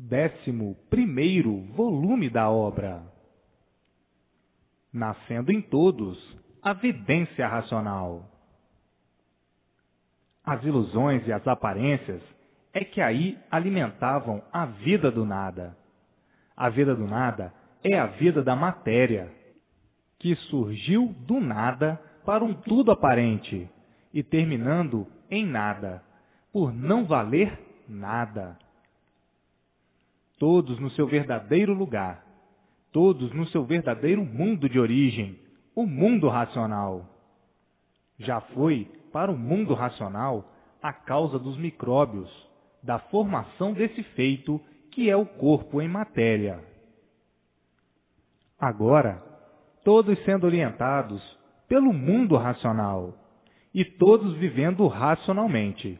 11º volume da obra. Nascendo em todos a vidência racional. As ilusões e as aparências é que aí alimentavam a vida do nada. A vida do nada é a vida da matéria, que surgiu do nada para um tudo aparente e terminando em nada, por não valer nada. Todos no seu verdadeiro lugar, todos no seu verdadeiro mundo de origem, o mundo racional. Já foi para o mundo racional a causa dos micróbios, da formação desse feito que é o corpo em matéria. Agora, todos sendo orientados pelo mundo racional e todos vivendo racionalmente,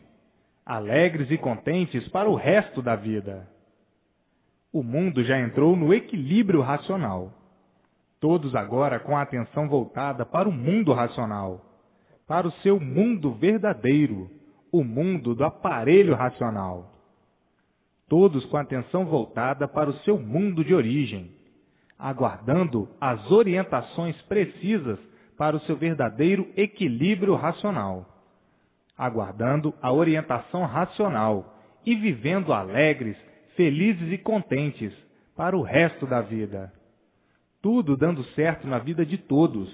alegres e contentes para o resto da vida. O mundo já entrou no equilíbrio racional. Todos agora com a atenção voltada para o mundo racional, para o seu mundo verdadeiro, o mundo do aparelho racional. Todos com a atenção voltada para o seu mundo de origem, aguardando as orientações precisas para o seu verdadeiro equilíbrio racional, aguardando a orientação racional e vivendo alegres, felizes e contentes para o resto da vida. Tudo dando certo na vida de todos,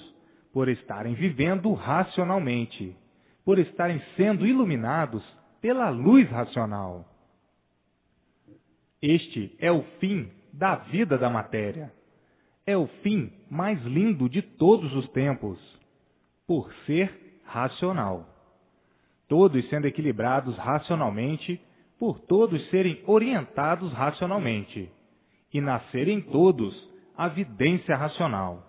por estarem vivendo racionalmente, por estarem sendo iluminados pela luz racional. Este é o fim da vida da matéria. É o fim mais lindo de todos os tempos, por ser racional. Todos sendo equilibrados racionalmente, por todos serem orientados racionalmente, e nascerem todos a vidência racional,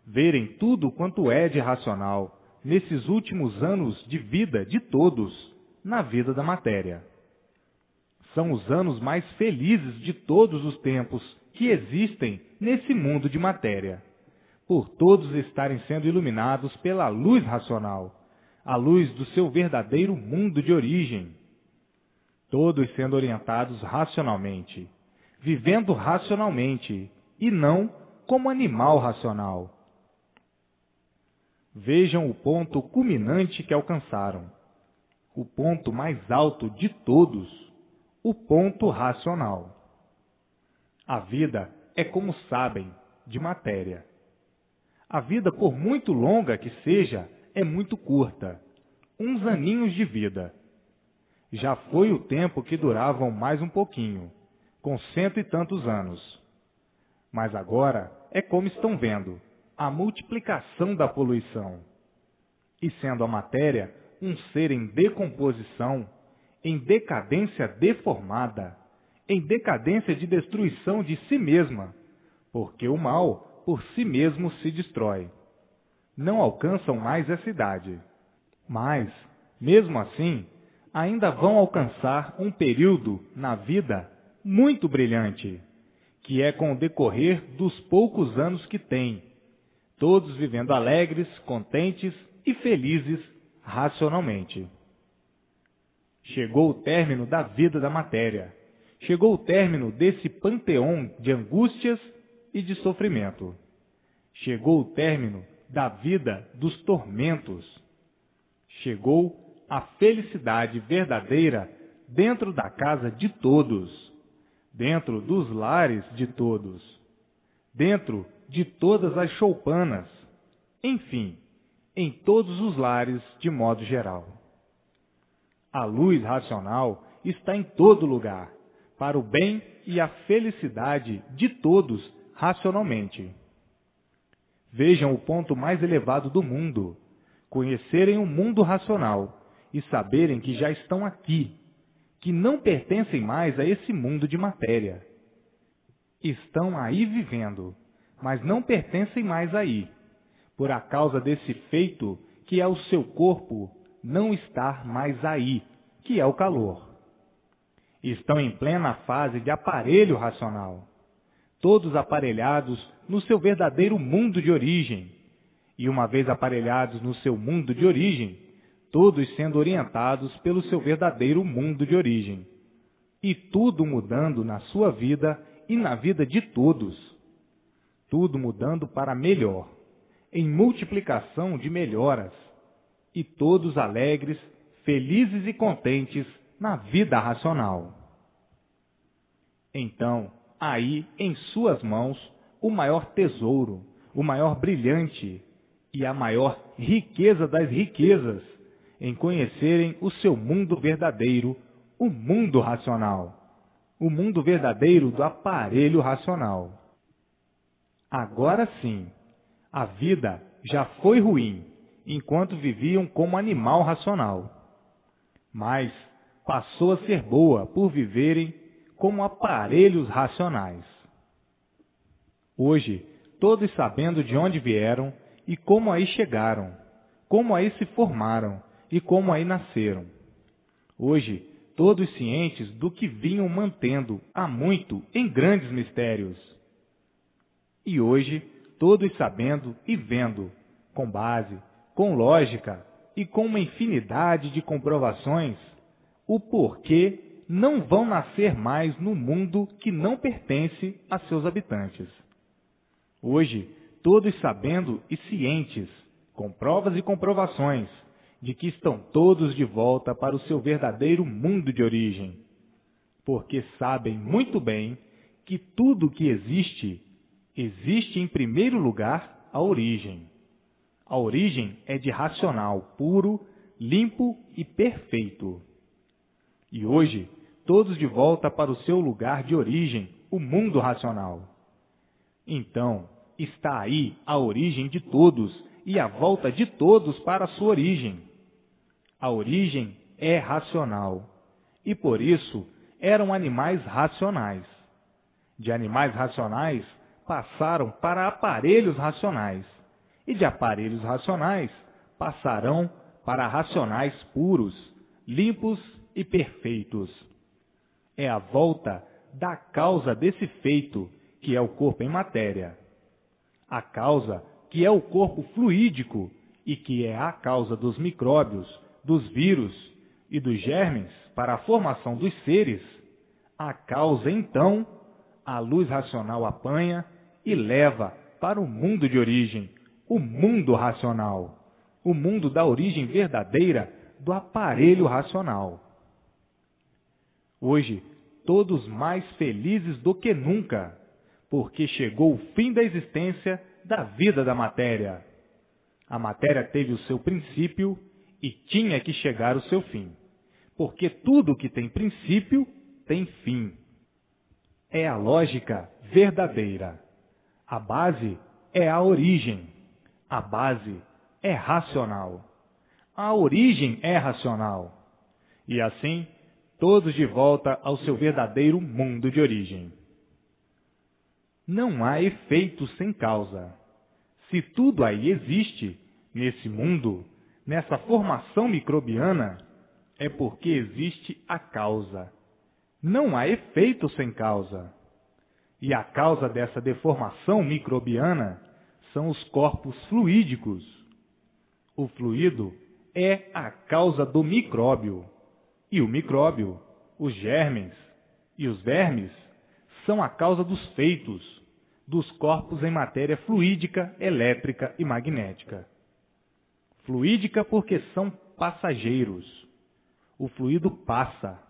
verem tudo quanto é de racional nesses últimos anos de vida de todos na vida da matéria. São os anos mais felizes de todos os tempos que existem nesse mundo de matéria, por todos estarem sendo iluminados pela luz racional, a luz do seu verdadeiro mundo de origem. Todos sendo orientados racionalmente, vivendo racionalmente e não como animal racional. Vejam o ponto culminante que alcançaram, o ponto mais alto de todos, o ponto racional. A vida é como sabem, de matéria. A vida, por muito longa que seja, é muito curta, uns aninhos de vida. Já foi o tempo que duravam mais um pouquinho, com 100 e tantos anos. Mas agora é como estão vendo, a multiplicação da poluição. E sendo a matéria um ser em decomposição, em decadência deformada, em decadência de destruição de si mesma, porque o mal por si mesmo se destrói. Não alcançam mais essa idade. Mas, mesmo assim, ainda vão alcançar um período na vida muito brilhante, que é com o decorrer dos poucos anos que têm, todos vivendo alegres, contentes e felizes racionalmente. Chegou o término da vida da matéria, chegou o término desse panteão de angústias e de sofrimento. Chegou o término da vida dos tormentos. Chegou a felicidade verdadeira dentro da casa de todos, dentro dos lares de todos, dentro de todas as choupanas, enfim, em todos os lares de modo geral. A luz racional está em todo lugar, para o bem e a felicidade de todos racionalmente. Vejam o ponto mais elevado do mundo, conhecerem o mundo racional e saberem que já estão aqui, que não pertencem mais a esse mundo de matéria. Estão aí vivendo, mas não pertencem mais aí, por a causa desse feito que é o seu corpo não estar mais aí, que é o calor. Estão em plena fase de aparelho racional, todos aparelhados no seu verdadeiro mundo de origem, e uma vez aparelhados no seu mundo de origem, todos sendo orientados pelo seu verdadeiro mundo de origem, e tudo mudando na sua vida e na vida de todos. Tudo mudando para melhor, em multiplicação de melhoras, e todos alegres, felizes e contentes na vida racional. Então, aí em suas mãos, o maior tesouro, o maior brilhante e a maior riqueza das riquezas, em conhecerem o seu mundo verdadeiro, o mundo racional, o mundo verdadeiro do aparelho racional. Agora sim, a vida já foi ruim, enquanto viviam como animal racional, mas passou a ser boa por viverem como aparelhos racionais. Hoje, todos sabendo de onde vieram e como aí chegaram, como aí se formaram e como aí nasceram. Hoje, todos cientes do que vinham mantendo há muito em grandes mistérios. E hoje, todos sabendo e vendo, com base, com lógica e com uma infinidade de comprovações, o porquê não vão nascer mais no mundo que não pertence a seus habitantes. Hoje, todos sabendo e cientes, com provas e comprovações, de que estão todos de volta para o seu verdadeiro mundo de origem, porque sabem muito bem que tudo que existe, existe em primeiro lugar a origem. A origem é de racional, puro, limpo e perfeito. E hoje, todos de volta para o seu lugar de origem, o mundo racional. Então, está aí a origem de todos e a volta de todos para a sua origem. A origem é racional, e por isso eram animais racionais. De animais racionais passaram para aparelhos racionais, e de aparelhos racionais passarão para racionais puros, limpos e perfeitos. É a volta da causa desse feito, que é o corpo em matéria. A causa que é o corpo fluídico e que é a causa dos micróbios, dos vírus e dos germes para a formação dos seres, a causa, então, a luz racional apanha e leva para o mundo de origem, o mundo racional, o mundo da origem verdadeira do aparelho racional. Hoje, todos mais felizes do que nunca, porque chegou o fim da existência da vida da matéria. A matéria teve o seu princípio e tinha que chegar ao seu fim, porque tudo que tem princípio tem fim. É a lógica verdadeira. A base é a origem. A base é racional. A origem é racional. E assim, todos de volta ao seu verdadeiro mundo de origem. Não há efeito sem causa. Se tudo aí existe, nesse mundo, nessa formação microbiana, é porque existe a causa. Não há efeito sem causa. E a causa dessa deformação microbiana são os corpos fluídicos. O fluido é a causa do micróbio. E o micróbio, os germes e os vermes são a causa dos feitos, dos corpos em matéria fluídica, elétrica e magnética. Fluídica porque são passageiros. O fluido passa.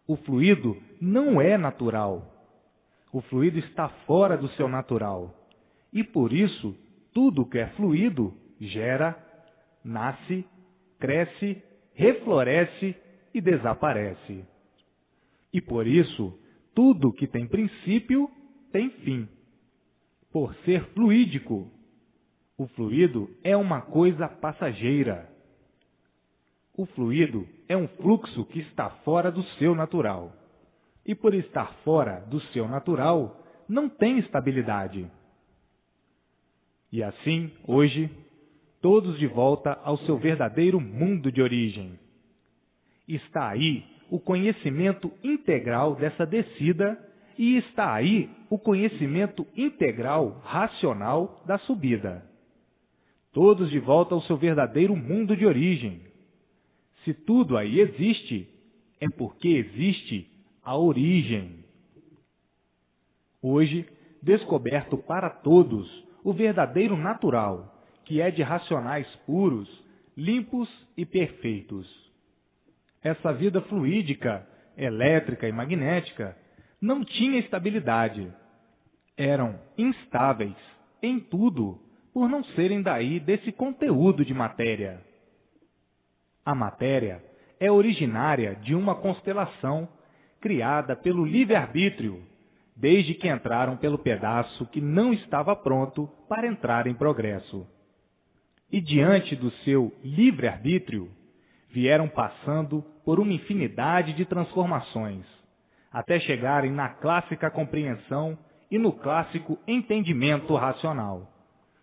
O fluido não é natural. O fluido está fora do seu natural. E por isso, tudo que é fluido gera, nasce, cresce, refloresce e desaparece. E por isso, tudo que tem princípio tem fim. Por ser fluídico, o fluido é uma coisa passageira. O fluido é um fluxo que está fora do seu natural. E por estar fora do seu natural, não tem estabilidade. E assim, hoje, todos de volta ao seu verdadeiro mundo de origem. Está aí o conhecimento integral dessa descida e está aí o conhecimento integral racional da subida. Todos de volta ao seu verdadeiro mundo de origem. Se tudo aí existe, é porque existe a origem. Hoje, descoberto para todos o verdadeiro natural, que é de racionais puros, limpos e perfeitos. Essa vida fluídica, elétrica e magnética não tinha estabilidade. Eram instáveis em tudo, por não serem daí desse conteúdo de matéria. A matéria é originária de uma constelação criada pelo livre-arbítrio, desde que entraram pelo pedaço que não estava pronto para entrar em progresso. E diante do seu livre-arbítrio, vieram passando por uma infinidade de transformações, até chegarem na clássica compreensão e no clássico entendimento racional,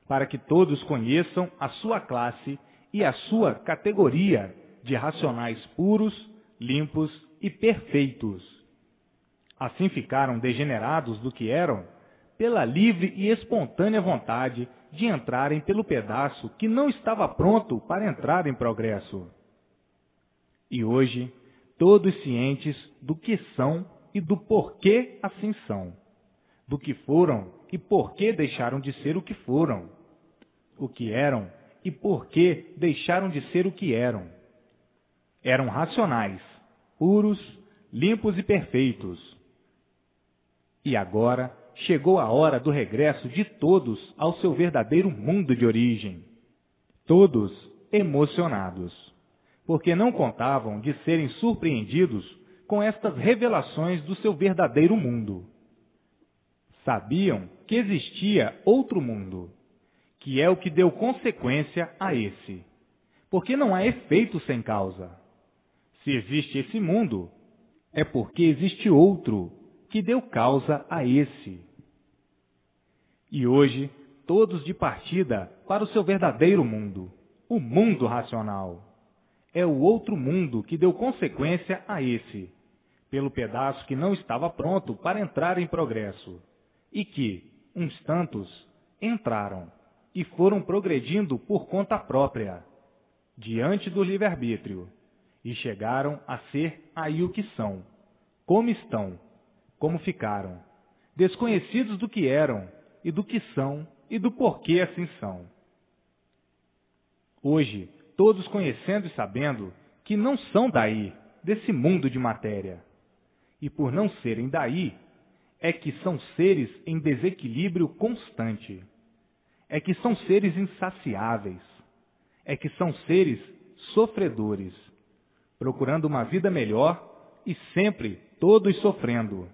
para que todos conheçam a sua classe e a sua categoria de racionais puros, limpos e perfeitos. Assim ficaram degenerados do que eram, pela livre e espontânea vontade de entrarem pelo pedaço que não estava pronto para entrar em progresso. E hoje, todos cientes do que são e do porquê assim são, do que foram e porquê deixaram de ser o que foram, o que eram e porquê deixaram de ser o que eram. Eram racionais, puros, limpos e perfeitos. E agora chegou a hora do regresso de todos ao seu verdadeiro mundo de origem. Todos emocionados, porque não contavam de serem surpreendidos com estas revelações do seu verdadeiro mundo. Sabiam que existia outro mundo, que é o que deu consequência a esse, porque não há efeito sem causa. Se existe esse mundo, é porque existe outro que deu causa a esse. E hoje, todos de partida para o seu verdadeiro mundo, o mundo racional. É o outro mundo que deu consequência a esse, pelo pedaço que não estava pronto para entrar em progresso, e que, uns tantos, entraram e foram progredindo por conta própria, diante do livre-arbítrio, e chegaram a ser aí o que são, como estão, como ficaram, desconhecidos do que eram, e do que são, e do porquê assim são. Hoje, todos conhecendo e sabendo que não são daí, desse mundo de matéria. E por não serem daí, é que são seres em desequilíbrio constante. É que são seres insaciáveis. É que são seres sofredores, procurando uma vida melhor e sempre todos sofrendo.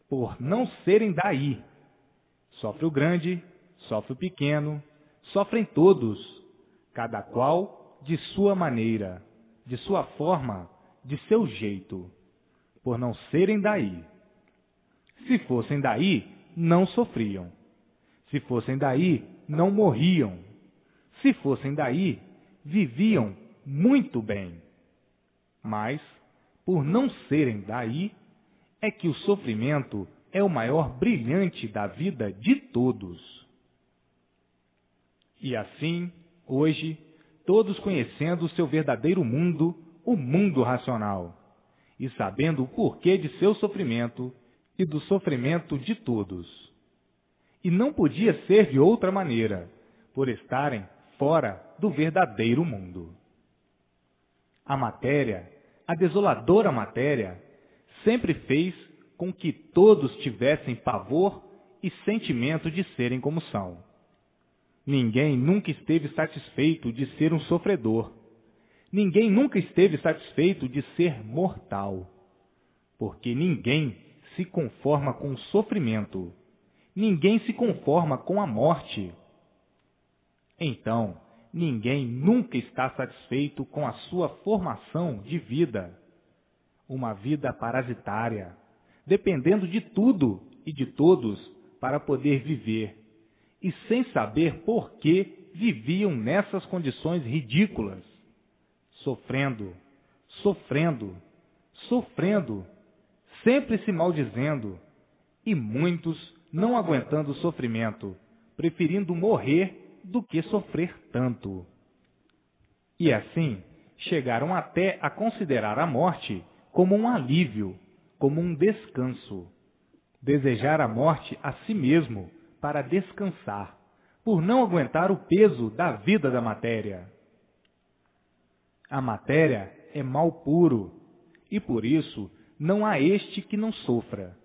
Por não serem daí, sofre o grande, sofre o pequeno, sofrem todos, cada qual de sua maneira, de sua forma, de seu jeito, por não serem daí. Se fossem daí, não sofriam. Se fossem daí, não morriam. Se fossem daí, viviam muito bem. Mas, por não serem daí, é que o sofrimento é o maior brilhante da vida de todos. E assim, hoje, todos conhecendo o seu verdadeiro mundo, o mundo racional, e sabendo o porquê de seu sofrimento e do sofrimento de todos. E não podia ser de outra maneira, por estarem fora do verdadeiro mundo. A matéria, a desoladora matéria, sempre fez com que todos tivessem pavor e sentimento de serem como são. Ninguém nunca esteve satisfeito de ser um sofredor. Ninguém nunca esteve satisfeito de ser mortal. Porque ninguém se conforma com o sofrimento. Ninguém se conforma com a morte. Então, ninguém nunca está satisfeito com a sua formação de vida. Uma vida parasitária, dependendo de tudo e de todos para poder viver, e sem saber por que viviam nessas condições ridículas, sofrendo, sofrendo, sofrendo, sempre se maldizendo, e muitos não aguentando o sofrimento, preferindo morrer do que sofrer tanto. E assim chegaram até a considerar a morte como um alívio, como um descanso. Desejar a morte a si mesmo para descansar, por não aguentar o peso da vida da matéria. A matéria é mal puro, e por isso não há este que não sofra.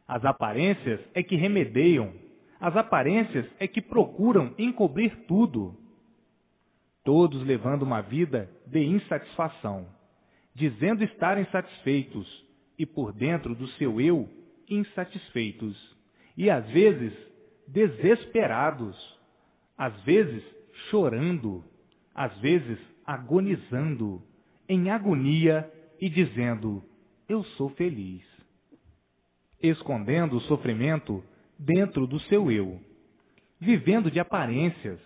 As aparências é que remedeiam, as aparências é que procuram encobrir tudo. Todos levando uma vida de insatisfação, dizendo estarem satisfeitos, e por dentro do seu eu, insatisfeitos, e às vezes desesperados, às vezes chorando, às vezes agonizando, em agonia e dizendo, eu sou feliz. Escondendo o sofrimento dentro do seu eu, vivendo de aparências,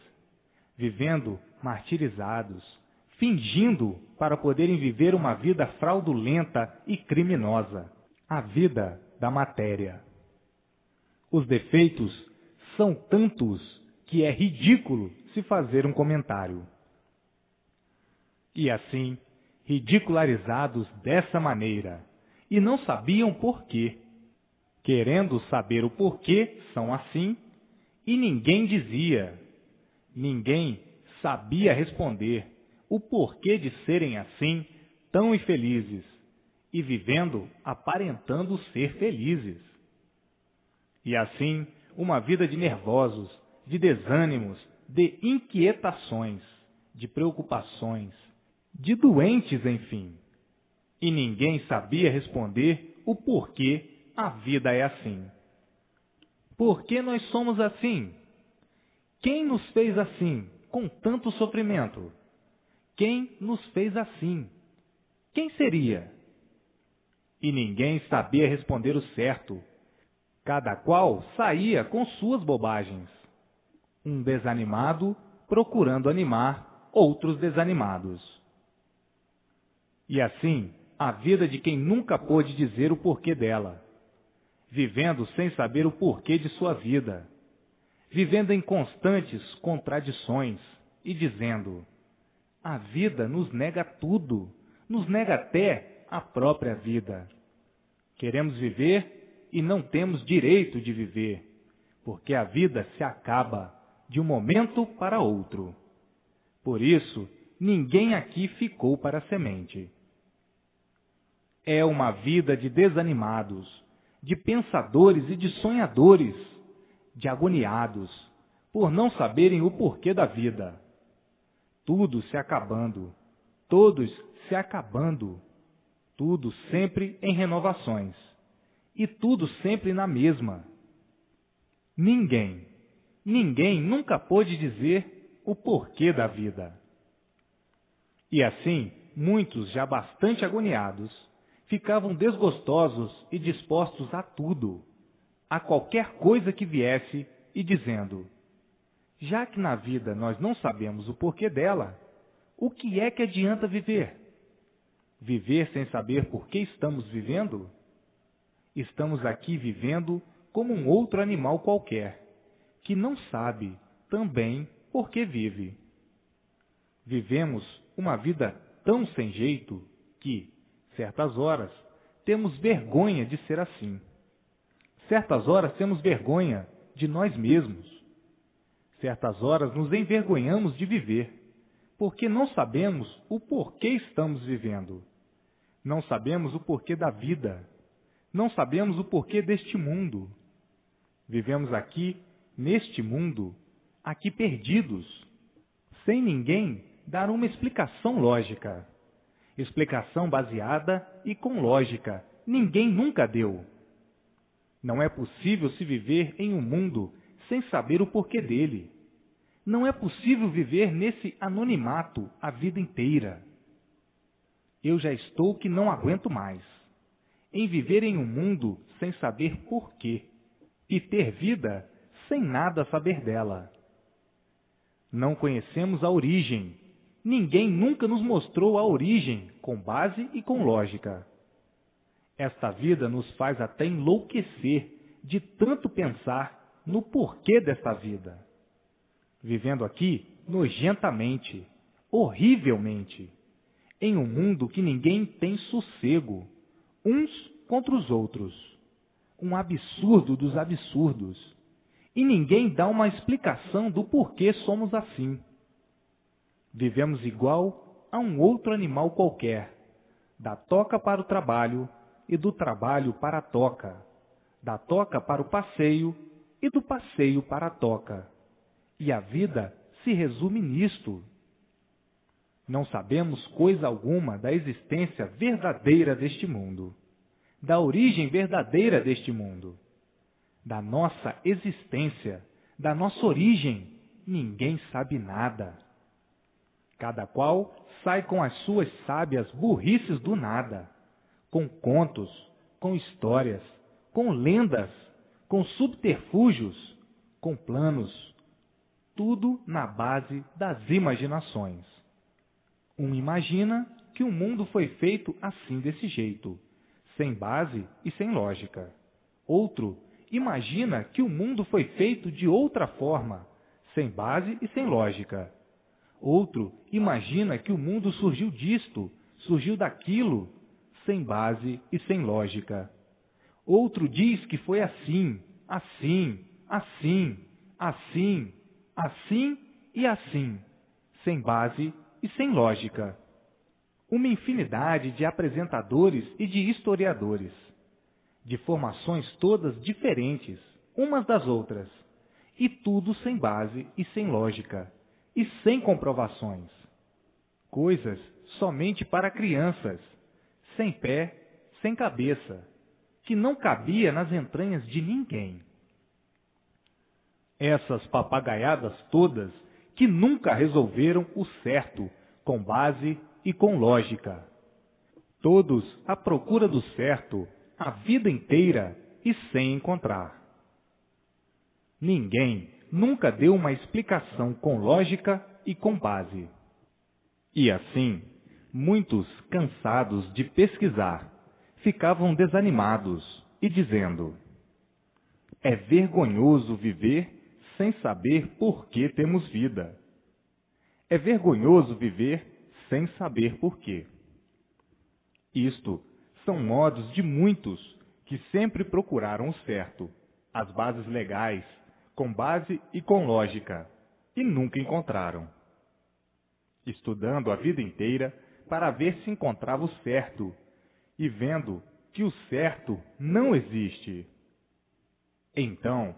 vivendo martirizados, fingindo para poderem viver uma vida fraudulenta e criminosa, a vida da matéria. Os defeitos são tantos que é ridículo se fazer um comentário. E assim, ridicularizados dessa maneira, e não sabiam porquê. Querendo saber o porquê são assim, e ninguém dizia, ninguém sabia responder o porquê de serem assim, tão infelizes, e vivendo aparentando ser felizes. E assim, uma vida de nervosos, de desânimos, de inquietações, de preocupações, de doentes, enfim. E ninguém sabia responder o porquê a vida é assim. Por que nós somos assim? Quem nos fez assim, com tanto sofrimento? Quem nos fez assim? Quem seria? E ninguém sabia responder o certo. Cada qual saía com suas bobagens. Um desanimado procurando animar outros desanimados. E assim, a vida de quem nunca pôde dizer o porquê dela, vivendo sem saber o porquê de sua vida, vivendo em constantes contradições e dizendo, a vida nos nega tudo, nos nega até a própria vida. Queremos viver e não temos direito de viver, porque a vida se acaba de um momento para outro. Por isso, ninguém aqui ficou para a semente. É uma vida de desanimados, de pensadores e de sonhadores, de agoniados, por não saberem o porquê da vida. Tudo se acabando, todos se acabando, tudo sempre em renovações, e tudo sempre na mesma. Ninguém nunca pôde dizer o porquê da vida. E assim, muitos já bastante agoniados, ficavam desgostosos e dispostos a tudo, a qualquer coisa que viesse, e dizendo, já que na vida nós não sabemos o porquê dela, o que é que adianta viver? Viver sem saber por que estamos vivendo? Estamos aqui vivendo como um outro animal qualquer, que não sabe também por que vive. Vivemos uma vida tão sem jeito que, certas horas, temos vergonha de ser assim. Certas horas temos vergonha de nós mesmos. Certas horas nos envergonhamos de viver, porque não sabemos o porquê estamos vivendo. Não sabemos o porquê da vida. Não sabemos o porquê deste mundo. Vivemos aqui, neste mundo, aqui perdidos, sem ninguém dar uma explicação lógica. Explicação baseada e com lógica, ninguém nunca deu. Não é possível se viver em um mundo sem saber o porquê dele. Não é possível viver nesse anonimato a vida inteira. Eu já estou que não aguento mais em viver em um mundo sem saber porquê e ter vida sem nada saber dela. Não conhecemos a origem. Ninguém nunca nos mostrou a origem com base e com lógica. Esta vida nos faz até enlouquecer de tanto pensar no porquê desta vida. Vivendo aqui nojentamente, horrivelmente, em um mundo que ninguém tem sossego, uns contra os outros. Um absurdo dos absurdos. E ninguém dá uma explicação do porquê somos assim. Vivemos igual a um outro animal qualquer, da toca para o trabalho e do trabalho para a toca, da toca para o passeio e do passeio para a toca. E a vida se resume nisto. Não sabemos coisa alguma da existência verdadeira deste mundo, da origem verdadeira deste mundo, da nossa existência, da nossa origem, ninguém sabe nada. Cada qual sai com as suas sábias burrices do nada, com contos, com histórias, com lendas, com subterfúgios, com planos, tudo na base das imaginações. Um imagina que o mundo foi feito assim desse jeito, sem base e sem lógica. Outro imagina que o mundo foi feito de outra forma, sem base e sem lógica. Outro imagina que o mundo surgiu disto, surgiu daquilo, sem base e sem lógica. Outro diz que foi assim, assim, assim, assim, assim e assim, sem base e sem lógica. Uma infinidade de apresentadores e de historiadores, de formações todas diferentes, umas das outras, e tudo sem base e sem lógica, e sem comprovações. Coisas somente para crianças, sem pé, sem cabeça, que não cabia nas entranhas de ninguém. Essas papagaiadas todas que nunca resolveram o certo com base e com lógica. Todos à procura do certo a vida inteira e sem encontrar. Ninguém nunca deu uma explicação com lógica e com base. E assim, muitos, cansados de pesquisar, ficavam desanimados e dizendo: é vergonhoso viver sem saber por que temos vida. É vergonhoso viver sem saber por quê. Isto são modos de muitos que sempre procuraram o certo, as bases legais, com base e com lógica, e nunca encontraram. Estudando a vida inteira para ver se encontrava o certo, e vendo que o certo não existe. Então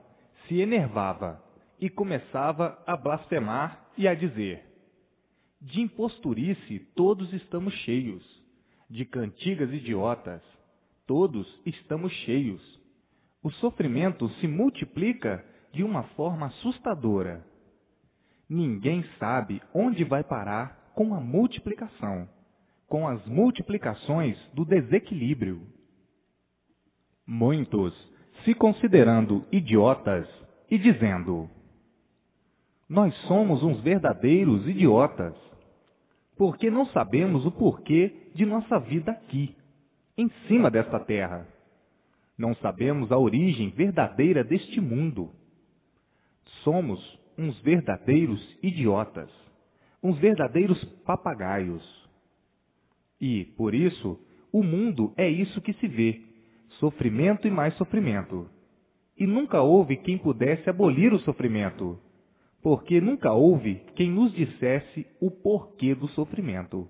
se enervava e começava a blasfemar e a dizer: de imposturice todos estamos cheios, de cantigas idiotas todos estamos cheios. O sofrimento se multiplica de uma forma assustadora. Ninguém sabe onde vai parar com a multiplicação, com as multiplicações do desequilíbrio. Muitos se considerando idiotas e dizendo: nós somos uns verdadeiros idiotas, porque não sabemos o porquê de nossa vida aqui, em cima desta terra. Não sabemos a origem verdadeira deste mundo. Somos uns verdadeiros idiotas, uns verdadeiros papagaios. E, por isso, o mundo é isso que se vê: sofrimento e mais sofrimento. E nunca houve quem pudesse abolir o sofrimento, porque nunca houve quem nos dissesse o porquê do sofrimento.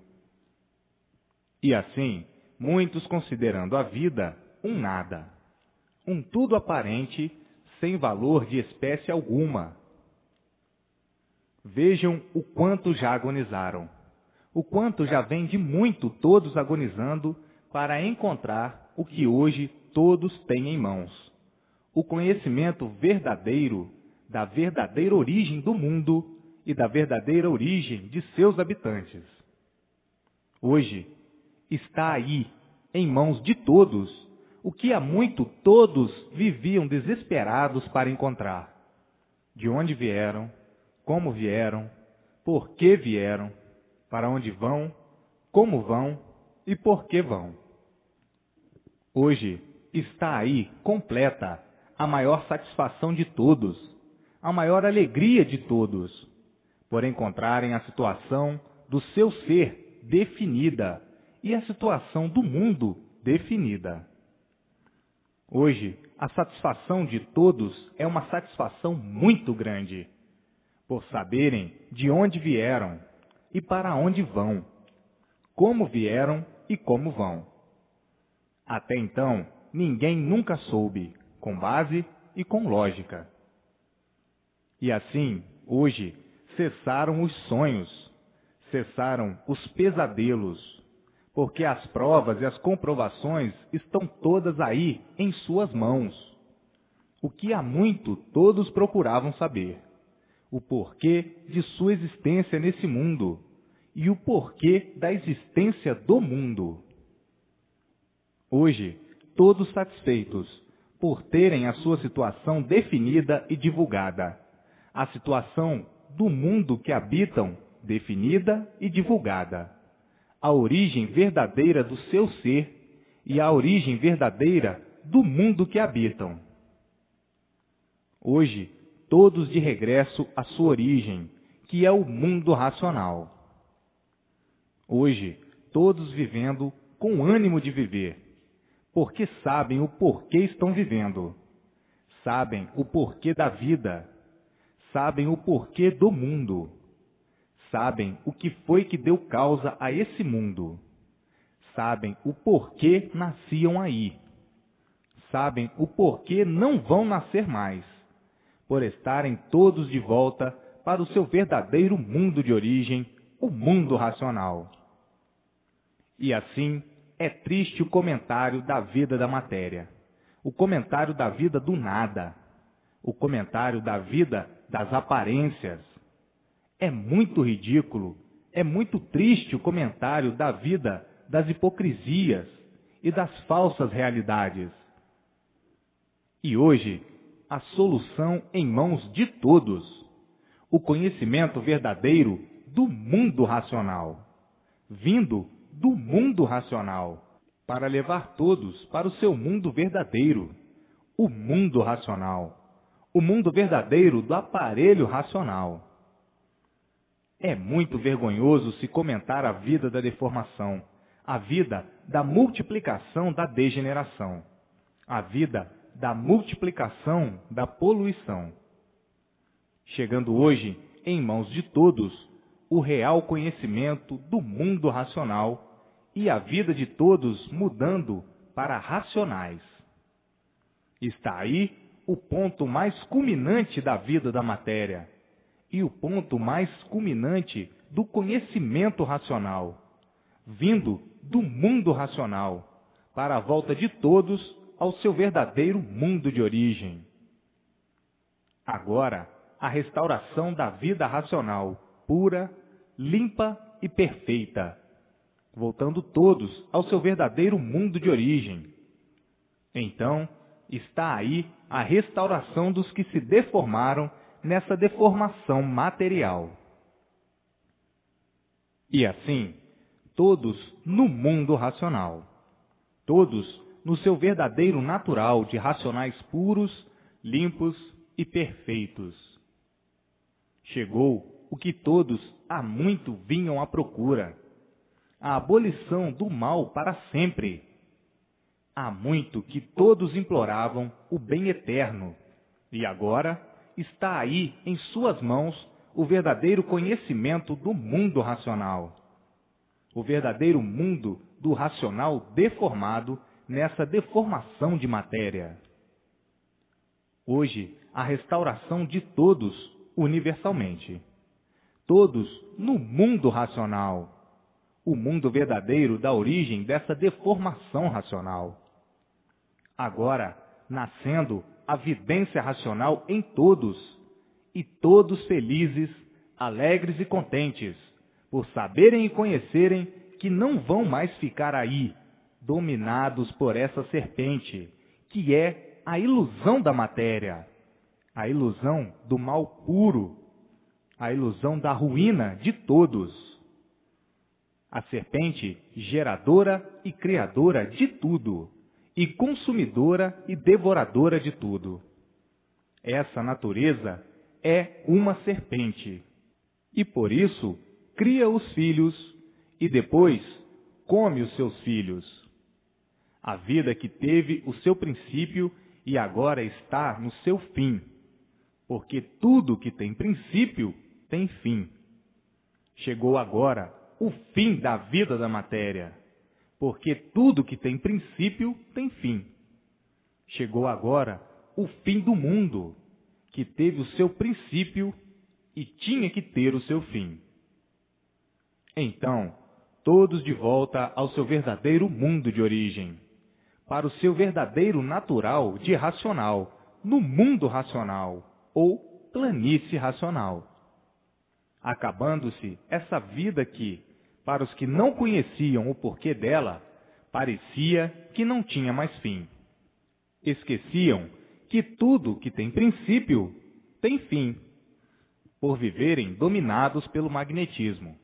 E assim, muitos considerando a vida um nada, um tudo aparente, sem valor de espécie alguma. Vejam o quanto já agonizaram, o quanto já vem de muito todos agonizando para encontrar o que hoje todos têm em mãos: o conhecimento verdadeiro da verdadeira origem do mundo e da verdadeira origem de seus habitantes. Hoje está aí, em mãos de todos, o que há muito todos viviam desesperados para encontrar: de onde vieram, como vieram, por que vieram, para onde vão, como vão e por que vão. Hoje está aí, completa, a maior satisfação de todos, a maior alegria de todos, por encontrarem a situação do seu ser definida e a situação do mundo definida. Hoje, a satisfação de todos é uma satisfação muito grande, por saberem de onde vieram e para onde vão, como vieram e como vão. Até então, ninguém nunca soube, com base e com lógica. E assim, hoje, cessaram os sonhos, cessaram os pesadelos, porque as provas e as comprovações estão todas aí em suas mãos. O que há muito todos procuravam saber: o porquê de sua existência nesse mundo e o porquê da existência do mundo. Hoje, todos satisfeitos por terem a sua situação definida e divulgada, a situação do mundo que habitam definida e divulgada, a origem verdadeira do seu ser e a origem verdadeira do mundo que habitam. Hoje, todos de regresso à sua origem, que é o mundo racional. Hoje, todos vivendo com ânimo de viver, porque sabem o porquê estão vivendo, sabem o porquê da vida, sabem o porquê do mundo, sabem o que foi que deu causa a esse mundo, sabem o porquê nasciam aí, sabem o porquê não vão nascer mais, por estarem todos de volta para o seu verdadeiro mundo de origem, o mundo racional. E assim é triste o comentário da vida da matéria, o comentário da vida do nada, o comentário da vida das aparências. É muito ridículo, é muito triste o comentário da vida das hipocrisias e das falsas realidades. E hoje, a solução em mãos de todos, o conhecimento verdadeiro do mundo racional, vindo do mundo racional, para levar todos para o seu mundo verdadeiro, o mundo racional, o mundo verdadeiro do aparelho racional. É muito vergonhoso se comentar a vida da deformação, a vida da multiplicação da degeneração, a vida da multiplicação da poluição. Chegando hoje, em mãos de todos, o real conhecimento do mundo racional e a vida de todos mudando para racionais. Está aí o ponto mais culminante da vida da matéria e o ponto mais culminante do conhecimento racional, vindo do mundo racional para a volta de todos ao seu verdadeiro mundo de origem. Agora, a restauração da vida racional, pura, limpa e perfeita, voltando todos ao seu verdadeiro mundo de origem. Então, está aí a restauração dos que se deformaram nessa deformação material. E assim, todos no mundo racional, todos no seu verdadeiro natural de racionais puros, limpos e perfeitos. Chegou o que todos há muito vinham à procura, a abolição do mal para sempre. Há muito que todos imploravam o bem eterno, e agora está aí em suas mãos o verdadeiro conhecimento do mundo racional, o verdadeiro mundo do racional deformado nessa deformação de matéria. Hoje, a restauração de todos universalmente, todos no mundo racional, o mundo verdadeiro da origem dessa deformação racional. Agora, nascendo a vidência racional em todos, e todos felizes, alegres e contentes, por saberem e conhecerem que não vão mais ficar aí, dominados por essa serpente, que é a ilusão da matéria, a ilusão do mal puro, a ilusão da ruína de todos. A serpente geradora e criadora de tudo, e consumidora e devoradora de tudo. Essa natureza é uma serpente, e por isso cria os filhos e depois come os seus filhos. A vida que teve o seu princípio e agora está no seu fim, porque tudo que tem princípio tem fim. Chegou agora o fim da vida da matéria, porque tudo que tem princípio tem fim. Chegou agora o fim do mundo, que teve o seu princípio e tinha que ter o seu fim. Então, todos de volta ao seu verdadeiro mundo de origem, para o seu verdadeiro natural de racional, no mundo racional, ou planície racional. Acabando-se essa vida que, para os que não conheciam o porquê dela, parecia que não tinha mais fim. Esqueciam que tudo que tem princípio tem fim, por viverem dominados pelo magnetismo,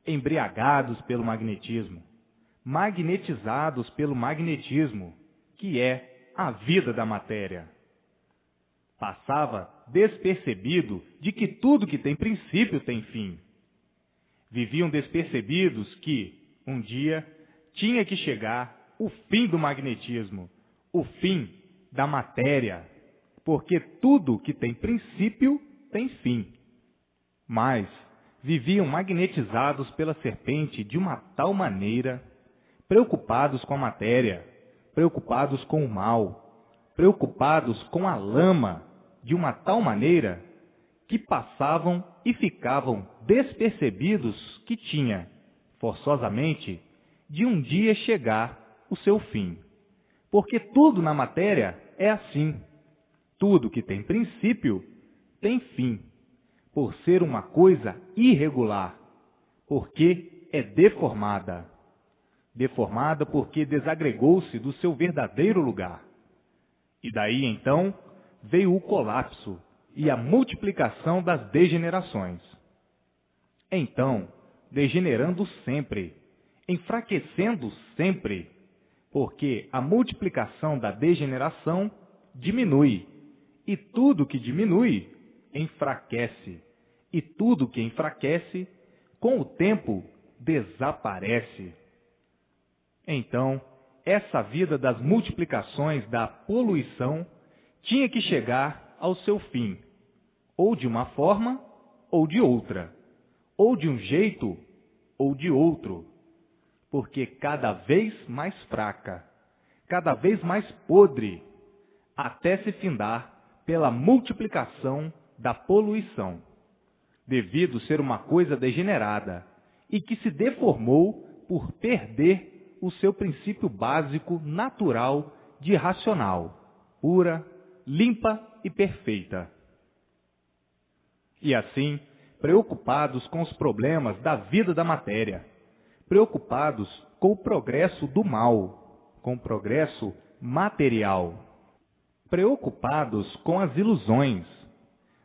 embriagados pelo magnetismo, magnetizados pelo magnetismo, que é a vida da matéria. Passava despercebido de que tudo que tem princípio tem fim. Viviam despercebidos que, um dia, tinha que chegar o fim do magnetismo, o fim da matéria, porque tudo que tem princípio tem fim. Mas viviam magnetizados pela serpente de uma tal maneira, preocupados com a matéria, preocupados com o mal, preocupados com a lama, de uma tal maneira que passavam e ficavam despercebidos que tinha, forçosamente, de um dia chegar o seu fim. Porque tudo na matéria é assim. Tudo que tem princípio tem fim, por ser uma coisa irregular, porque é deformada. Deformada porque desagregou-se do seu verdadeiro lugar. E daí, então, veio o colapso e a multiplicação das degenerações. Então, degenerando sempre, enfraquecendo sempre, porque a multiplicação da degeneração diminui, e tudo que diminui, enfraquece, e tudo que enfraquece, com o tempo, desaparece. Então, essa vida das multiplicações da poluição tinha que chegar ao seu fim, ou de uma forma ou de outra, ou de um jeito ou de outro, porque cada vez mais fraca, cada vez mais podre, até se findar pela multiplicação da poluição, devido ser uma coisa degenerada e que se deformou por perder o seu princípio básico natural de racional, pura, limpa e perfeita. E assim, preocupados com os problemas da vida da matéria, preocupados com o progresso do mal, com o progresso material, preocupados com as ilusões,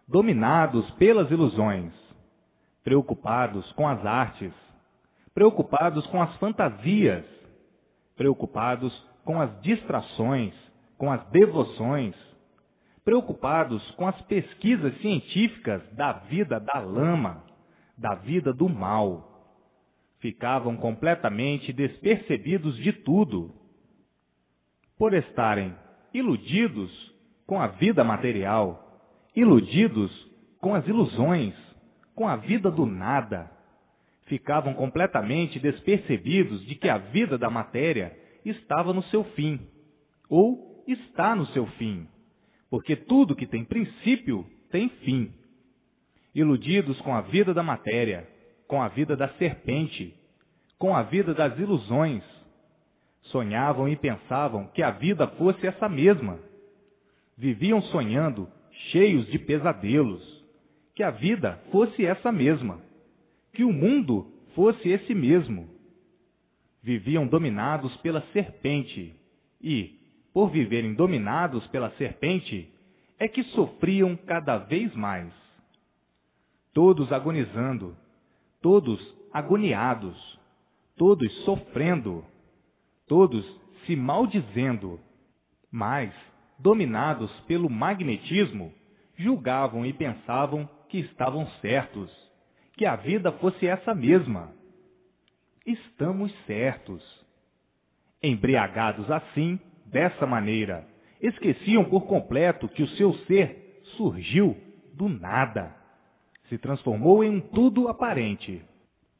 dominados pelas ilusões, preocupados com as artes, preocupados com as fantasias, preocupados com as distrações, com as devoções, preocupados com as pesquisas científicas da vida da lama, da vida do mal. Ficavam completamente despercebidos de tudo. Por estarem iludidos com a vida material, iludidos com as ilusões, com a vida do nada, ficavam completamente despercebidos de que a vida da matéria estava no seu fim, ou está no seu fim, porque tudo que tem princípio tem fim. Iludidos com a vida da matéria, com a vida da serpente, com a vida das ilusões, sonhavam e pensavam que a vida fosse essa mesma. Viviam sonhando, cheios de pesadelos, que a vida fosse essa mesma, que o mundo fosse esse mesmo. Viviam dominados pela serpente e, por viverem dominados pela serpente, é que sofriam cada vez mais. Todos agonizando, todos agoniados, todos sofrendo, todos se maldizendo, mas, dominados pelo magnetismo, julgavam e pensavam que estavam certos, que a vida fosse essa mesma. Estamos certos. Embriagados assim, dessa maneira, esqueciam por completo que o seu ser surgiu do nada. Se transformou em um tudo aparente,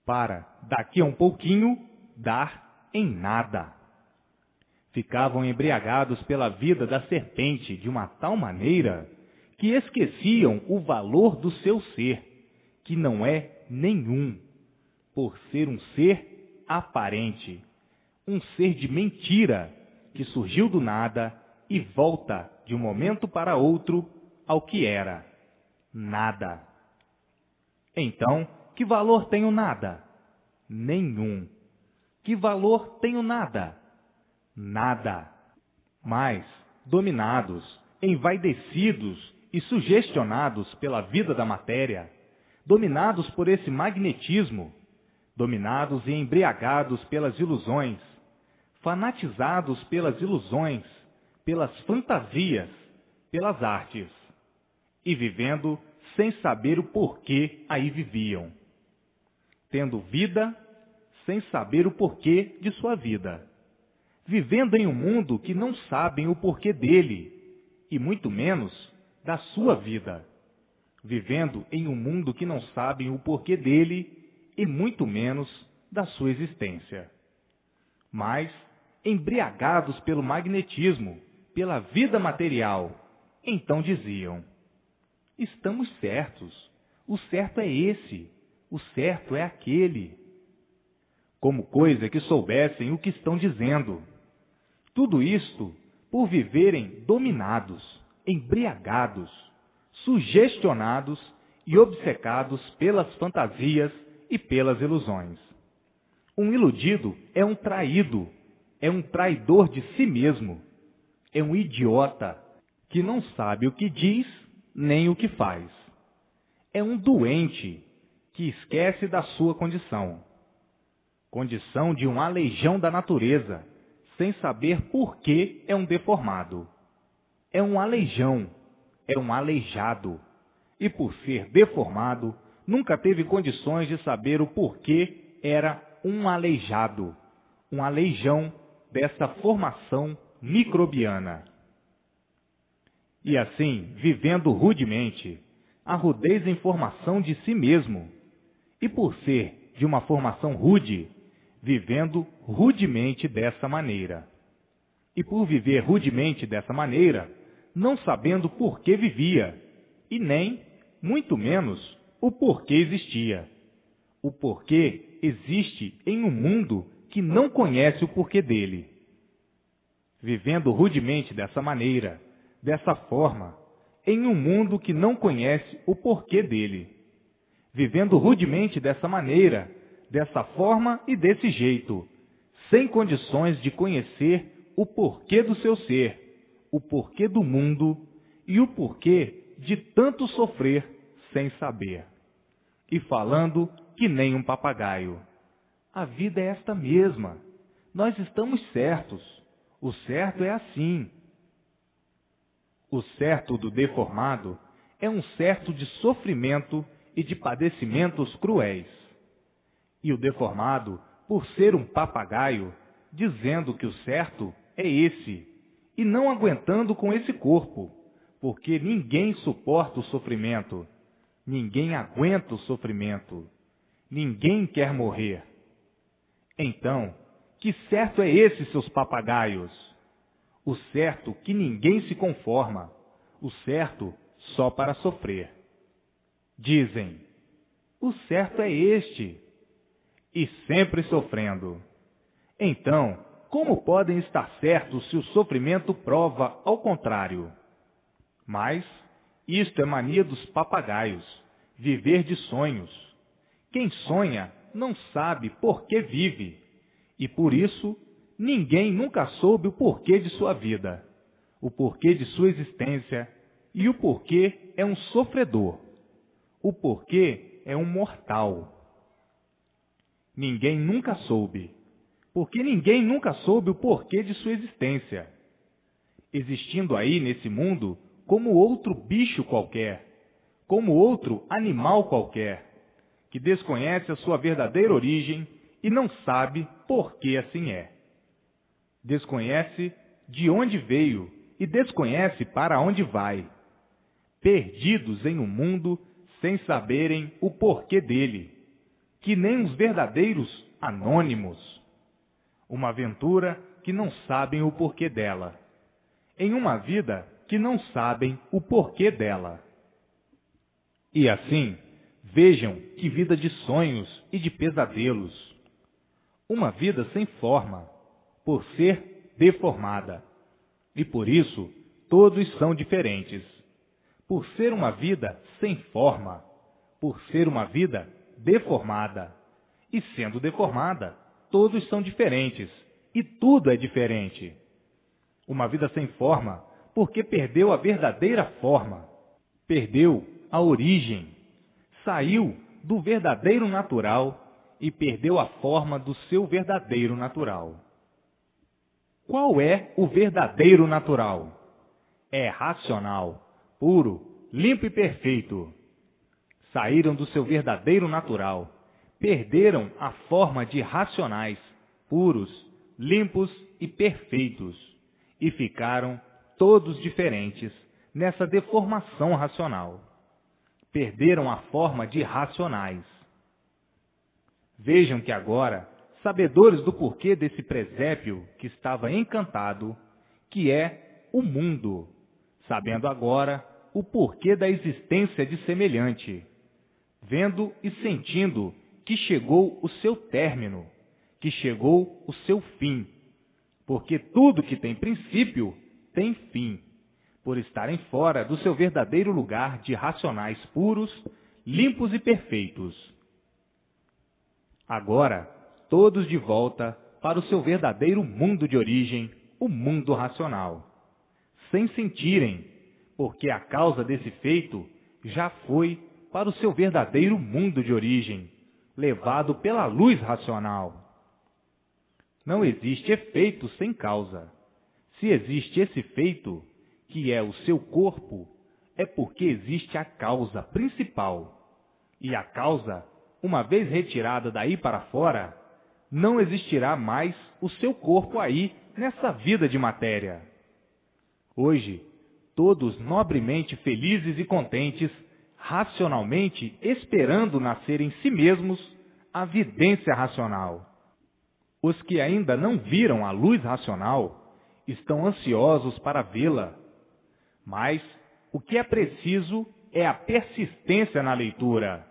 para, daqui a um pouquinho, dar em nada. Ficavam embriagados pela vida da serpente de uma tal maneira que esqueciam o valor do seu ser, que não é nenhum, por ser um ser aparente, um ser de mentira que surgiu do nada e volta de um momento para outro ao que era nada. Então, que valor tem o nada? Nenhum. Que valor tem o nada? Nada. Mas, dominados, envaidecidos e sugestionados pela vida da matéria, dominados por esse magnetismo, dominados e embriagados pelas ilusões, fanatizados pelas ilusões, pelas fantasias, pelas artes, e vivendo sem saber o porquê aí viviam, tendo vida sem saber o porquê de sua vida, vivendo em um mundo que não sabem o porquê dele, e muito menos da sua vida, vivendo em um mundo que não sabem o porquê dele, e muito menos da sua existência. Mas, embriagados pelo magnetismo, pela vida material, então diziam: estamos certos, o certo é esse, o certo é aquele. Como coisa que soubessem o que estão dizendo. Tudo isto por viverem dominados, embriagados, sugestionados e obcecados pelas fantasias e pelas ilusões. Um iludido é um traído, é um traidor de si mesmo, é um idiota que não sabe o que diz nem o que faz. É um doente que esquece da sua condição de um aleijão da natureza, sem saber por que é um deformado. É um aleijão, é um aleijado, e por ser deformado, nunca teve condições de saber o porquê era um aleijado, um aleijão dessa formação microbiana. E assim, vivendo rudemente, a rudez em formação de si mesmo, e por ser de uma formação rude, vivendo rudemente dessa maneira. E por viver rudemente dessa maneira, não sabendo por que vivia, e nem, muito menos, o porquê existia. O porquê existe em um mundo que não conhece o porquê dele. Vivendo rudemente dessa maneira, dessa forma, em um mundo que não conhece o porquê dele. Vivendo rudemente dessa maneira, dessa forma e desse jeito, sem condições de conhecer o porquê do seu ser, o porquê do mundo e o porquê de tanto sofrer sem saber. E falando que nem um papagaio. A vida é esta mesma. Nós estamos certos. O certo é assim. O certo do deformado é um certo de sofrimento e de padecimentos cruéis. E o deformado, por ser um papagaio, dizendo que o certo é esse, e não aguentando com esse corpo, porque ninguém suporta o sofrimento, ninguém aguenta o sofrimento, ninguém quer morrer. Então, que certo é esse, seus papagaios? O certo que ninguém se conforma, o certo só para sofrer. Dizem, o certo é este, e sempre sofrendo. Então, como podem estar certos se o sofrimento prova ao contrário? Mas isto é mania dos papagaios, viver de sonhos. Quem sonha não sabe por que vive, e por isso ninguém nunca soube o porquê de sua vida, o porquê de sua existência, e o porquê é um sofredor, o porquê é um mortal. Ninguém nunca soube, porque ninguém nunca soube o porquê de sua existência. Existindo aí nesse mundo como outro bicho qualquer, como outro animal qualquer, que desconhece a sua verdadeira origem e não sabe por que assim é. desconhece de onde veio e desconhece para onde vai, perdidos em um mundo sem saberem o porquê dele, que nem os verdadeiros anônimos. Uma aventura que não sabem o porquê dela, em uma vida que não sabem o porquê dela. E assim, vejam que vida de sonhos e de pesadelos. Uma vida sem forma, por ser deformada. E por isso, todos são diferentes. Por ser uma vida sem forma, por ser uma vida deformada. E sendo deformada, todos são diferentes, e tudo é diferente. Uma vida sem forma, porque perdeu a verdadeira forma, perdeu a origem, saiu do verdadeiro natural e perdeu a forma do seu verdadeiro natural. Qual é o verdadeiro natural? É racional, puro, limpo e perfeito. Saíram do seu verdadeiro natural, perderam a forma de racionais, puros, limpos e perfeitos, e ficaram todos diferentes nessa deformação racional. Perderam a forma de racionais. Vejam que agora, sabedores do porquê desse presépio que estava encantado, que é o mundo, sabendo agora o porquê da existência de semelhante, vendo e sentindo que chegou o seu término, que chegou o seu fim, porque tudo que tem princípio tem fim, por estarem fora do seu verdadeiro lugar de racionais puros, limpos e perfeitos. Agora, todos de volta para o seu verdadeiro mundo de origem, o mundo racional, sem sentirem, porque a causa desse feito já foi para o seu verdadeiro mundo de origem, levado pela luz racional. Não existe efeito sem causa. Se existe esse feito, que é o seu corpo, é porque existe a causa principal. E a causa, uma vez retirada daí para fora, não existirá mais o seu corpo aí nessa vida de matéria. Hoje, todos nobremente felizes e contentes, racionalmente esperando nascer em si mesmos a vidência racional. Os que ainda não viram a luz racional estão ansiosos para vê-la. Mas o que é preciso é a persistência na leitura.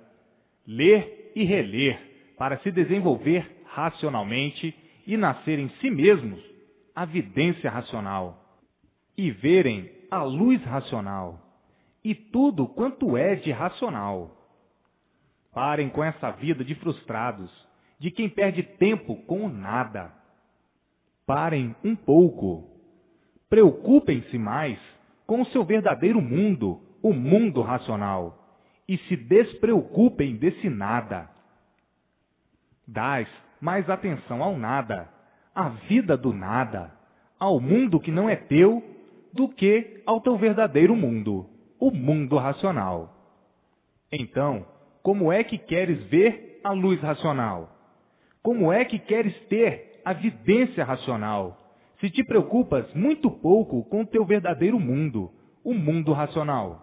Ler e reler para se desenvolver racionalmente e nascer em si mesmos a vidência racional. E verem a luz racional e tudo quanto é de racional. Parem com essa vida de frustrados, de quem perde tempo com o nada. Parem um pouco. Preocupem-se mais com o seu verdadeiro mundo, o mundo racional, e se despreocupem desse nada. Dás mais atenção ao nada, à vida do nada, ao mundo que não é teu, do que ao teu verdadeiro mundo, o mundo racional. Então, como é que queres ver a luz racional? Como é que queres ter a vidência racional, se te preocupas muito pouco com o teu verdadeiro mundo, o mundo racional?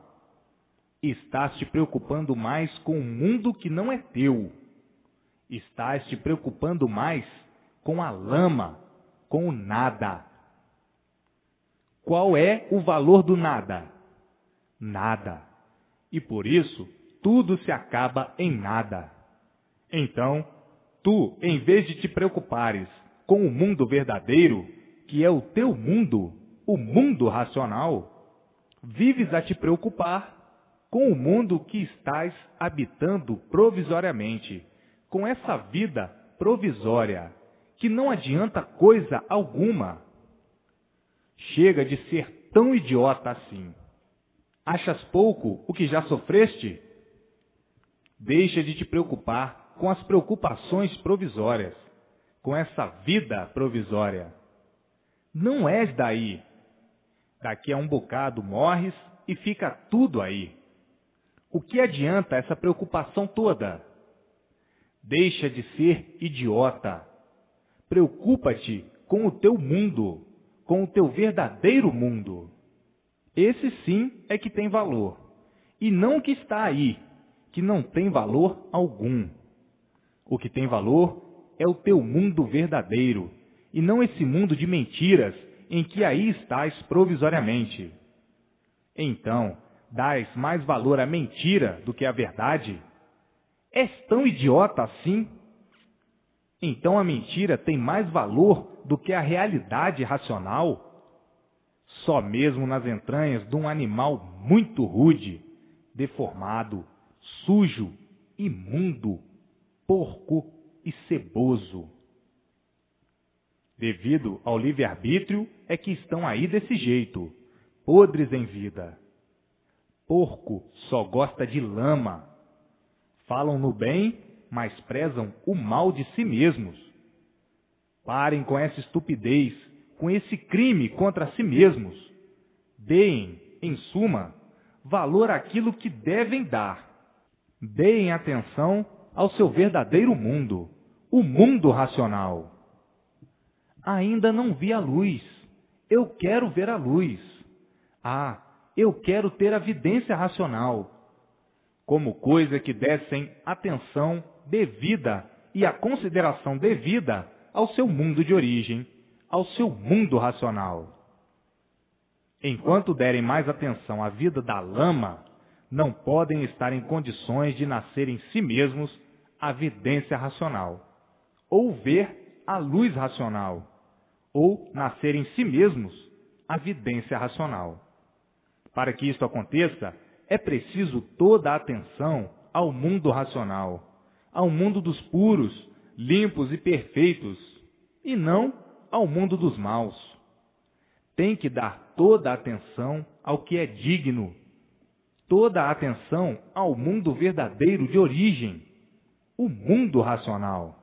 Estás te preocupando mais com o mundo que não é teu. Estás te preocupando mais com a lama, com o nada. Qual é o valor do nada? Nada. E por isso, tudo se acaba em nada. Então, tu, em vez de te preocupares com o mundo verdadeiro, que é o teu mundo, o mundo racional, vives a te preocupar com o mundo que estás habitando provisoriamente, com essa vida provisória, que não adianta coisa alguma. Chega de ser tão idiota assim. Achas pouco o que já sofreste? Deixa de te preocupar com as preocupações provisórias, com essa vida provisória. Não és daí. Daqui a um bocado morres e fica tudo aí. O que adianta essa preocupação toda? Deixa de ser idiota. Preocupa-te com o teu mundo, com o teu verdadeiro mundo. Esse sim é que tem valor, e não o que está aí, que não tem valor algum. O que tem valor é o teu mundo verdadeiro, e não esse mundo de mentiras em que aí estás provisoriamente. Então, dás mais valor à mentira do que à verdade? És tão idiota assim? Então a mentira tem mais valor do que a realidade racional? Só mesmo nas entranhas de um animal muito rude, deformado, sujo, imundo, porco e ceboso. Devido ao livre-arbítrio é que estão aí desse jeito, podres em vida. Porco só gosta de lama. Falam no bem, mas prezam o mal de si mesmos. Parem com essa estupidez, com esse crime contra si mesmos. Deem, em suma, valor àquilo que devem dar. Deem atenção ao seu verdadeiro mundo, o mundo racional. Ainda não vi a luz. Eu quero ver a luz. Eu quero ter a vidência racional. Como coisa que dessem atenção devida e a consideração devida ao seu mundo de origem, ao seu mundo racional. Enquanto derem mais atenção à vida da lama, não podem estar em condições de nascer em si mesmos a vidência racional, ou ver a luz racional, ou nascer em si mesmos a vidência racional. Para que isto aconteça, é preciso toda a atenção ao mundo racional, ao mundo dos puros, limpos e perfeitos, e não ao mundo dos maus. Tem que dar toda a atenção ao que é digno, toda a atenção ao mundo verdadeiro de origem, o mundo racional.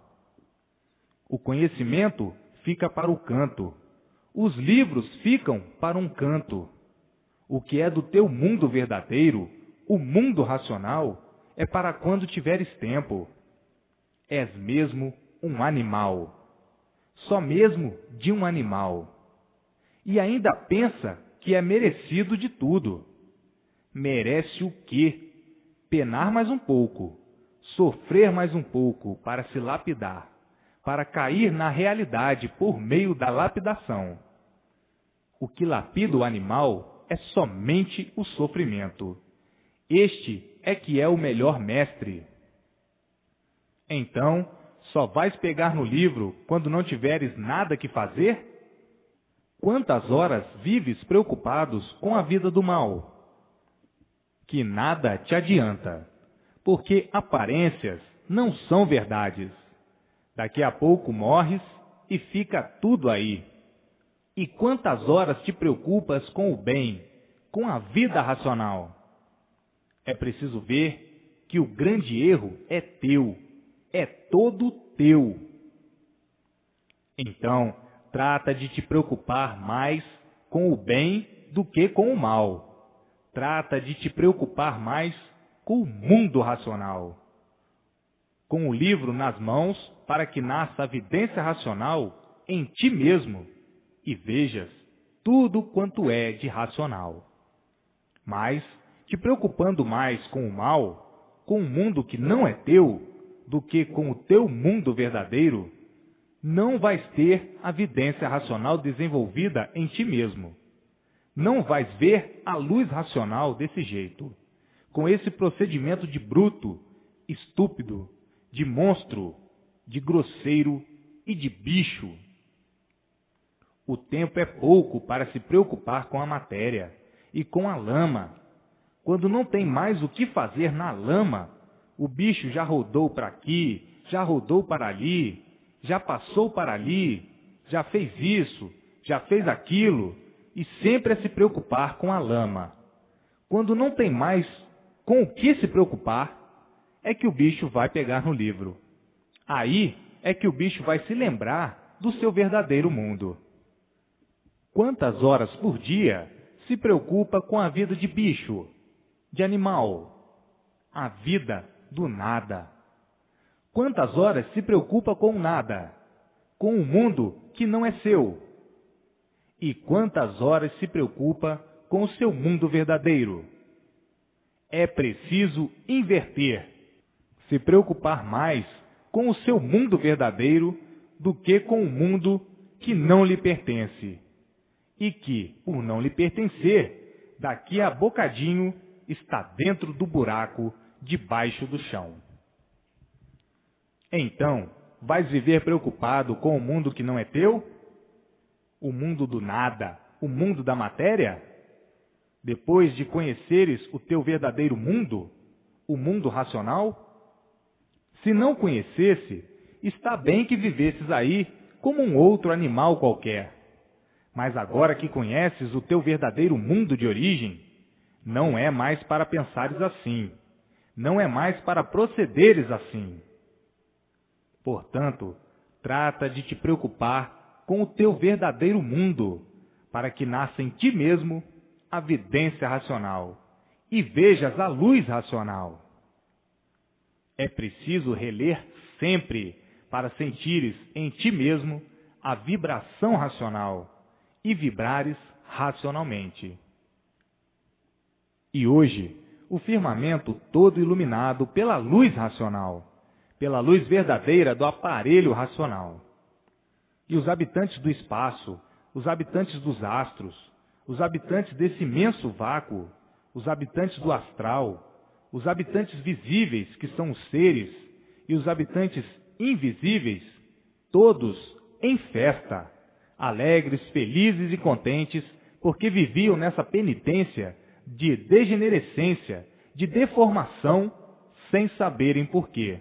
O conhecimento fica para o canto, os livros ficam para um canto. O que é do teu mundo verdadeiro, o mundo racional, é para quando tiveres tempo. És mesmo um animal, só mesmo de um animal. E ainda pensa que é merecido de tudo. Merece o quê? Penar mais um pouco, sofrer mais um pouco para se lapidar, para cair na realidade por meio da lapidação. O que lapida o animal é somente o sofrimento. Este é que é o melhor mestre. Então, só vais pegar no livro quando não tiveres nada que fazer? Quantas horas vives preocupados com a vida do mal? Que nada te adianta, porque aparências não são verdades. Daqui a pouco morres e fica tudo aí. E quantas horas te preocupas com o bem, com a vida racional? É preciso ver que o grande erro é teu, é todo teu. Então, trata de te preocupar mais com o bem do que com o mal. Trata de te preocupar mais com o mundo racional. Com o livro nas mãos, para que nasça a vidência racional em ti mesmo, e vejas tudo quanto é de racional. Mas, te preocupando mais com o mal, com um mundo que não é teu, do que com o teu mundo verdadeiro, não vais ter a vidência racional desenvolvida em ti mesmo. Não vais ver a luz racional desse jeito, com esse procedimento de bruto, estúpido, de monstro, de grosseiro e de bicho. O tempo é pouco para se preocupar com a matéria e com a lama. Quando não tem mais o que fazer na lama, o bicho já rodou para aqui, já rodou para ali, já passou para ali, já fez isso, já fez aquilo, e sempre a se preocupar com a lama. Quando não tem mais com o que se preocupar, é que o bicho vai pegar no livro. Aí é que o bicho vai se lembrar do seu verdadeiro mundo. Quantas horas por dia se preocupa com a vida de bicho, de animal, a vida do nada? Quantas horas se preocupa com nada? com um mundo que não é seu? E quantas horas se preocupa com o seu mundo verdadeiro? É preciso inverter, se preocupar mais com o seu mundo verdadeiro do que com o mundo que não lhe pertence, e que, por não lhe pertencer, daqui a bocadinho está dentro do buraco debaixo do chão. Então, vais viver preocupado com o mundo que não é teu? O mundo do nada, o mundo da matéria? Depois de conheceres o teu verdadeiro mundo, o mundo racional? Se não conhecesse, está bem que vivesses aí como um outro animal qualquer. Mas agora que conheces o teu verdadeiro mundo de origem, não é mais para pensares assim, não é mais para procederes assim. Portanto, trata de te preocupar com o teu verdadeiro mundo, para que nasça em ti mesmo a vidência racional e vejas a luz racional. É preciso reler sempre para sentires em ti mesmo a vibração racional e vibrares racionalmente. E hoje, o firmamento todo iluminado pela luz racional, pela luz verdadeira do aparelho racional. E os habitantes do espaço, os habitantes dos astros, os habitantes desse imenso vácuo, os habitantes do astral, os habitantes visíveis, que são os seres, e os habitantes invisíveis, todos em festa, alegres, felizes e contentes, porque viviam nessa penitência de degenerescência, de deformação, sem saberem porquê.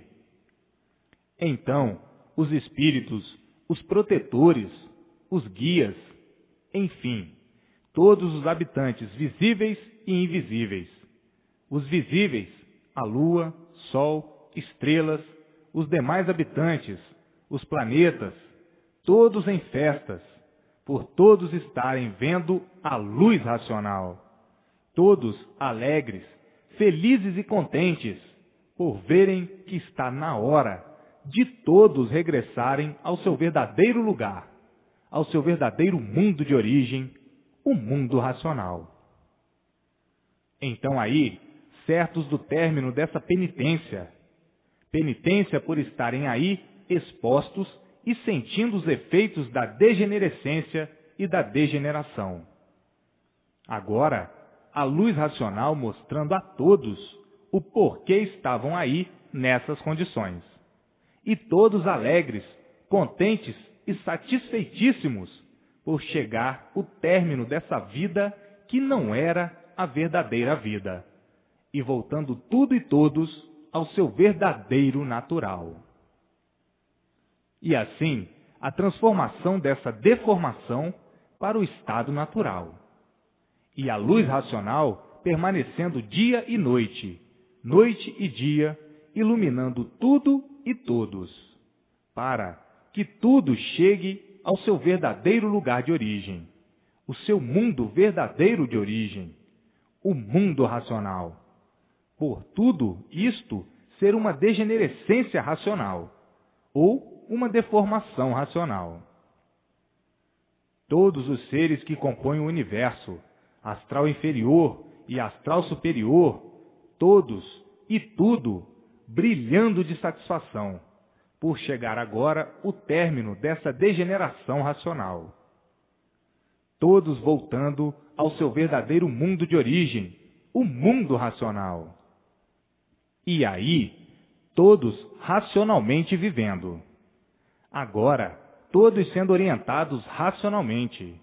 Então, os espíritos, os protetores, os guias, enfim, todos os habitantes visíveis e invisíveis. Os visíveis, a lua, sol, estrelas, os demais habitantes, os planetas, todos em festas, por todos estarem vendo a luz racional. Todos alegres, felizes e contentes, por verem que está na hora de todos regressarem ao seu verdadeiro lugar, ao seu verdadeiro mundo de origem, o mundo racional. Então aí, certos do término dessa penitência por estarem aí expostos e sentindo os efeitos da degenerescência e da degeneração. Agora, a luz racional mostrando a todos o porquê estavam aí nessas condições. E todos alegres, contentes e satisfeitíssimos por chegar o término dessa vida que não era a verdadeira vida, e voltando tudo e todos ao seu verdadeiro natural. E assim, a transformação dessa deformação para o estado natural. E a luz racional permanecendo dia e noite e dia, iluminando tudo e todos, para que tudo chegue ao seu verdadeiro lugar de origem, o seu mundo verdadeiro de origem, o mundo racional. Por tudo isto ser uma degenerescência racional, ou uma deformação racional. Todos os seres que compõem o universo, astral inferior e astral superior, todos e tudo brilhando de satisfação, por chegar agora o término dessa degeneração racional. Todos voltando ao seu verdadeiro mundo de origem, o mundo racional. E aí, todos racionalmente vivendo. Agora, todos sendo orientados racionalmente,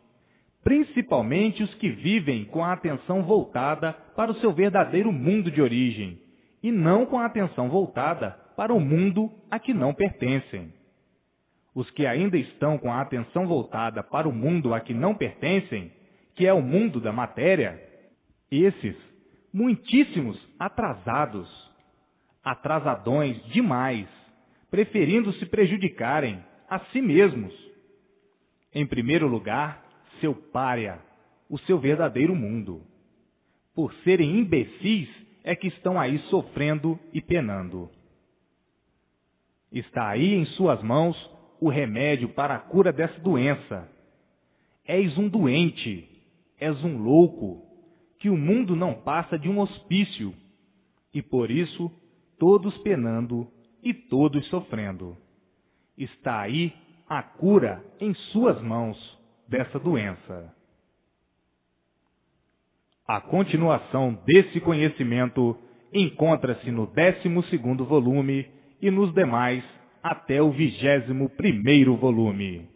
principalmente os que vivem com a atenção voltada para o seu verdadeiro mundo de origem, e não com a atenção voltada para o mundo a que não pertencem. Os que ainda estão com a atenção voltada para o mundo a que não pertencem, que é o mundo da matéria, esses, muitíssimos atrasadões demais, preferindo se prejudicarem a si mesmos. Em primeiro lugar, seu pária, o seu verdadeiro mundo. Por serem imbecis é que estão aí sofrendo e penando. Está aí em suas mãos o remédio para a cura dessa doença. És um doente, és um louco, que o mundo não passa de um hospício, e por isso todos penando e todos sofrendo. Está aí a cura em suas mãos dessa doença. A continuação desse conhecimento encontra-se no 12º volume e nos demais até o 21º volume.